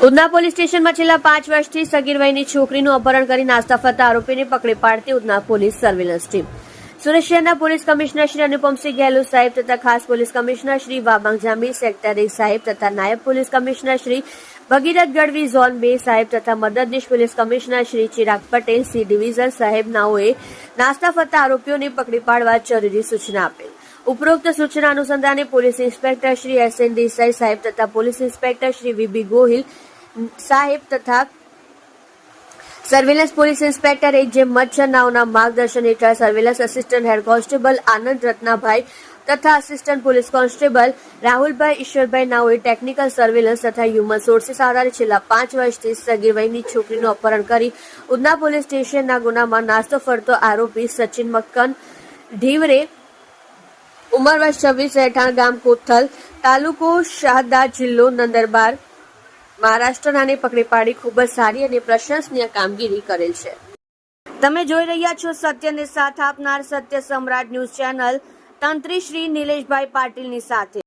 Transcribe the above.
Udhna police સ્ટેશનમાં છેલ્લા 5 વર્ષથી સગીર વયની છોકરીનું અપહરણ કરી નાસ્તા ફરતા આરોપીને પકડી પાડતી Udhna police surveillance team. Surat શહેરના પોલીસ કમિશનર શ્રી અનુપમસિંહ ગેહલોત સાહેબ તથા ખાસ પોલીસ કમિશનર શ્રી વાબાંગ જામી સેક્ટર 1 સાહેબ તથા નાયબ પોલીસ કમિશનર શ્રી ભગીરથ ગઢવી ઝોન 2 સાહેબ તથા મદદનીશ police commissioner Shri Chirag Patel C division સાહેબ નાઓએ નાસ્તા ફરતા આરોપીઓને પકડી પાડવા જરૂરી સૂચના આપેલ. ઉપરોક્ત સૂચના અનુસંધાને પોલીસ ઇન્સ્પેક્ટર શ્રી એસ.એન. દેસાઈ સાહેબ તથા પોલીસ ઇન્સ્પેક્ટર શ્રી વી.બી. ગોહિલ સાહેબ તથા સર્વેલન્સ પોલીસ ઇન્સ્પેક્ટર એક જે મચ્છર નાઓના માર્ગદર્શન હેઠળ સર્વેલન્સ આસિસ્ટન્ટ હેડ કોન્સ્ટેબલ આનંદ રત્નાભાઈ તથા આસિસ્ટન્ટ પોલીસ કોન્સ્ટેબલ રાહુલભાઈ ઈશ્વરભાઈ નાઓએ ટેકનિકલ સર્વેલન્સ તથા હ્યુમન સોર્સિસ આધારે છેલ્લા 5 વર્ષથી સગીર વયની છોકરીનું અપહરણ કરી ઉધના પોલીસ સ્ટેશનના ગુનામાં નાસ્તો ફરતો આરોપી સચિન મક્કન ઢીવરે ઉંમર વર્ષ 26 રહેઠાણ ગામ કોથલ તાલુકો શાહદા જિલ્લો નંદરબાર મહારાષ્ટ્રને પકડી પાડી ખૂબ જ સારી અને પ્રશંસનીય કામગીરી કરેલ છે. તમે જોઈ રહ્યા છો સત્યને સાથ આપનાર સત્ય સમ્રાટ ન્યૂઝ ચેનલ તંત્રી શ્રી નિલેશભાઈ પાટીલની સાથે.